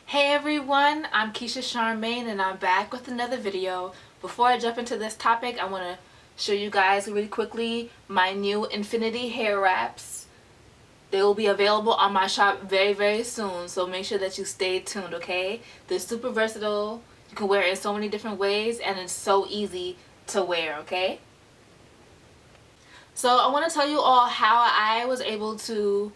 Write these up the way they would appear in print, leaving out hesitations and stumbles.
Hey everyone, I'm Keisha Charmaine and I'm back with another video. Before I jump into this topic, I want to show you guys really quickly my new Infinity hair wraps. They will be available on my shop very soon, so make sure that you stay tuned, okay? They're super versatile. You can wear it in so many different ways and it's so easy to wear, okay? So I want to tell you all how I was able to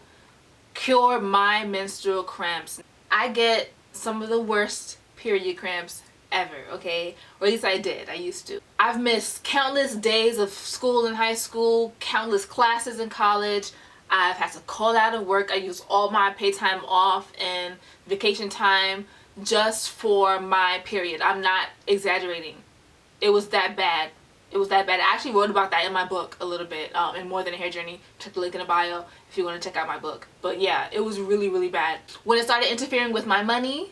cure my menstrual cramps. I get some of the worst period cramps ever, okay? Or at least I did. I used to. I've missed countless days of school in high school, countless classes in college. I've had to call out of work. I use all my paid time off and vacation time just for my period. I'm not exaggerating. It was that bad. It was that bad. I actually wrote about that in my book a little bit, in More Than a Hair Journey. Check the link in the bio if you want to check out my book. But yeah, it was really bad. When it started interfering with my money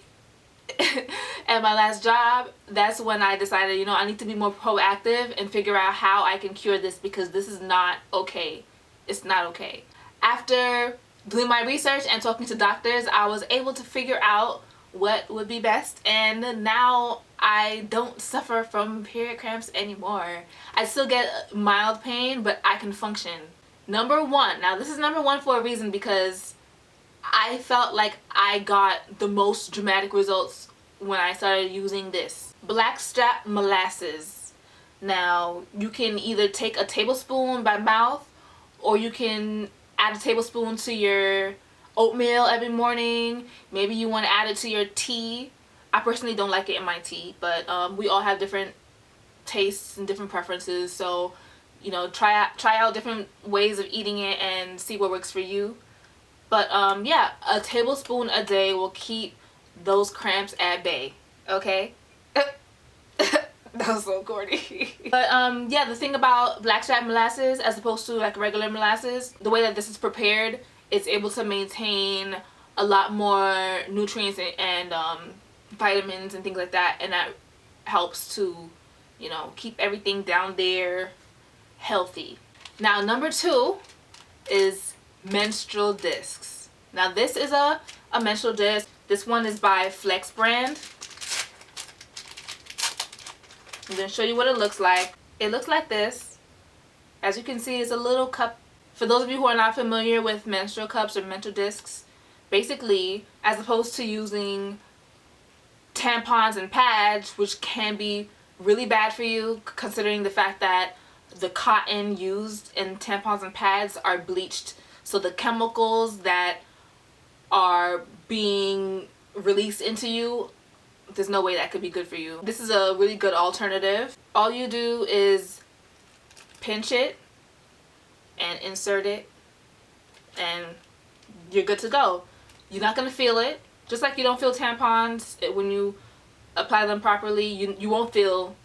at my last job, that's when I decided, you know, I need to be more proactive and figure out how I can cure this, because this is not okay. It's not okay. After doing my research and talking to doctors, I was able to figure out what would be best, and now I don't suffer from period cramps anymore. I still get mild pain, but I can function. Number one, now this is number one for a reason, because I felt like I got the most dramatic results when I started using this. Blackstrap Molasses. Now, you can either take a tablespoon by mouth, or you can add a tablespoon to your oatmeal every morning. Maybe you want to add it to your tea. I personally don't like it in my tea, but we all have different tastes and different preferences, so you know, try out different ways of eating it and see what works for you. But yeah, a tablespoon a day will keep those cramps at bay, okay? That was so corny. But yeah, the thing about Blackstrap Molasses as opposed to like regular molasses, the way that this is prepared, it's able to maintain a lot more nutrients and vitamins and things like that, and that helps to, you know, keep everything down there healthy. Now, number two is menstrual discs. Now, this is a menstrual disc. This one is by Flex brand. I'm going to show you what it looks like. It looks like this. As you can see, it's a little cup. For those of you who are not familiar with menstrual cups or menstrual discs, basically, as opposed to using tampons and pads, which can be really bad for you, considering the fact that the cotton used in tampons and pads are bleached, so the chemicals that are being released into you, there's no way that could be good for you. This is a really good alternative. All you do is pinch it and insert it, and you're good to go. You're not going to feel it. Just like you don't feel tampons when you apply them properly, you won't feel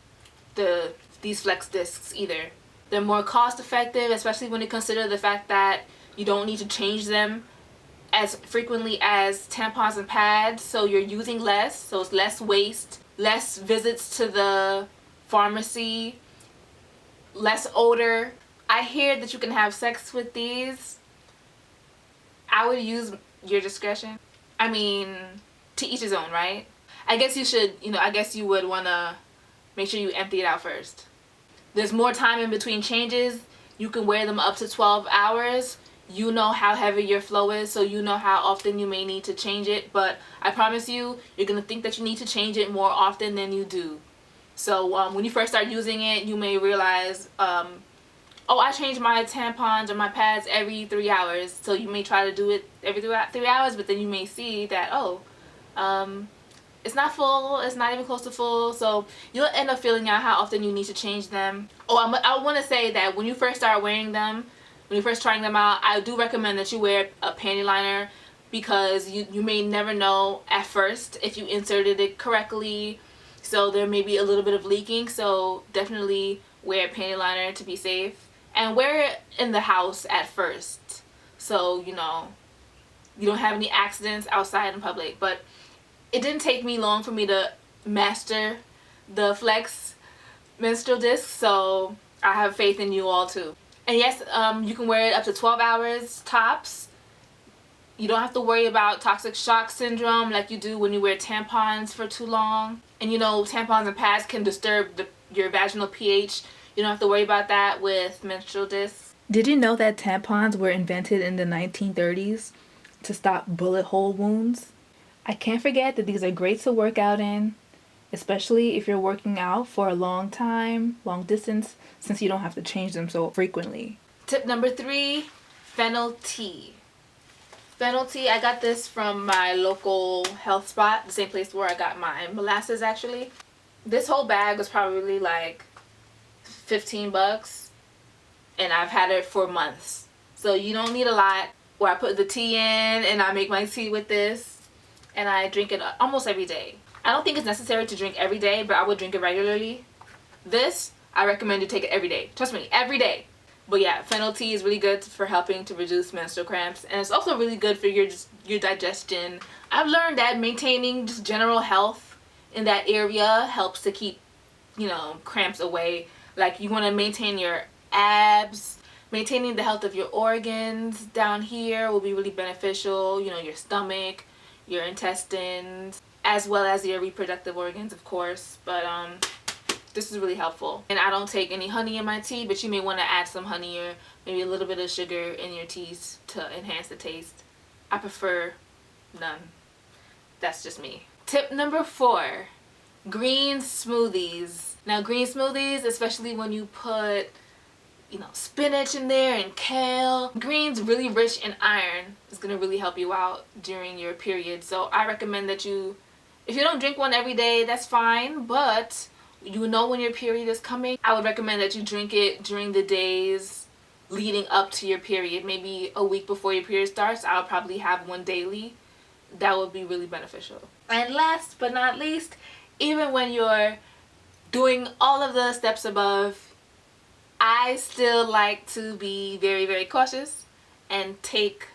these Flex discs either. They're more cost effective, especially when you consider the fact that you don't need to change them as frequently as tampons and pads, so you're using less, so it's less waste, less visits to the pharmacy, less odor. I hear that you can have sex with these. I would use your discretion. I mean, to each his own, right? I guess you should, you know, I guess you would want to make sure you empty it out first. There's more time in between changes. You can wear them up to 12 hours. You know how heavy your flow is, so you know how often you may need to change it. But I promise you, you're going to think that you need to change it more often than you do. So when you first start using it, you may realize, oh, I change my tampons or my pads every 3 hours. So you may try to do it every 3 hours, but then you may see that, oh, it's not full, it's not even close to full, so you'll end up feeling out how often you need to change them. Oh, I want to say that when you first start wearing them, when you're first trying them out, I do recommend that you wear a panty liner, because you may never know at first if you inserted it correctly, so there may be a little bit of leaking, so definitely wear a panty liner to be safe. And wear it in the house at first, so you know you don't have any accidents outside in public. But it didn't take me long for me to master the Flex menstrual disc, so I have faith in you all too. And yes, you can wear it up to 12 hours tops. You don't have to worry about toxic shock syndrome like you do when you wear tampons for too long. And you know, tampons and pads can disturb your vaginal pH. You don't have to worry about that with menstrual discs. Did you know that tampons were invented in the 1930s to stop bullet hole wounds? I can't forget that these are great to work out in, especially if you're working out for a long time, long distance, since you don't have to change them so frequently. Tip number 3, fennel tea. Fennel tea, I got this from my local health spot, the same place where I got my molasses actually. This whole bag was probably like $15 and I've had it for months. So you don't need a lot. Where I put the tea in and I make my tea with this and I drink it almost every day. I don't think it's necessary to drink every day, but I would drink it regularly. This, I recommend you take it every day. Trust me, every day. But yeah, fennel tea is really good for helping to reduce menstrual cramps, and it's also really good for your digestion. I've learned that maintaining just general health in that area helps to keep, you know, cramps away. Like you want to maintain your abs, maintaining the health of your organs down here will be really beneficial. You know, your stomach, your intestines, as well as your reproductive organs, of course. But this is really helpful. And I don't take any honey in my tea, but you may want to add some honey or maybe a little bit of sugar in your teas to enhance the taste. I prefer none. That's just me. Tip number 4, green smoothies. Now green smoothies, especially when you put, you know, spinach in there and kale. Green's really rich in iron. It's gonna really help you out during your period. So I recommend that you, if you don't drink one every day, that's fine, but you know when your period is coming, I would recommend that you drink it during the days leading up to your period. Maybe a week before your period starts, I'll probably have one daily. That would be really beneficial. And last but not least, even when you're doing all of the steps above, I still like to be very, very cautious and take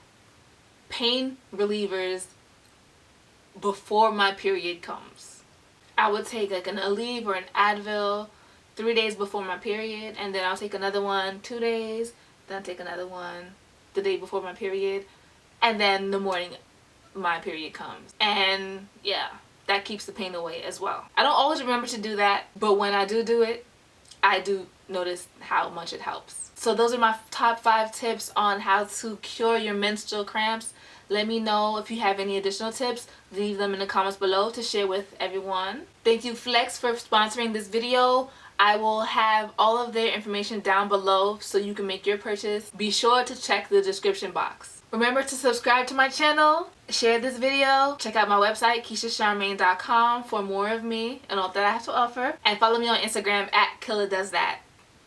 pain relievers before my period comes. I would take like an Aleve or an Advil 3 days before my period, and then I'll take another one 2 days, then I'll take another one the day before my period, and then the morning my period comes. And yeah, that keeps the pain away as well. I don't always remember to do that, but when I do it, I do notice how much it helps. So those are my top 5 tips on how to cure your menstrual cramps. Let me know if you have any additional tips. Leave them in the comments below to share with everyone. Thank you Flex for sponsoring this video. I will have all of their information down below so you can make your purchase. Be sure to check the description box. Remember to subscribe to my channel, share this video, check out my website KeishaCharmaine.com for more of me and all that I have to offer, and follow me on Instagram at KillaDoesThat.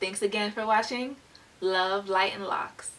Thanks again for watching. Love, light, and locks.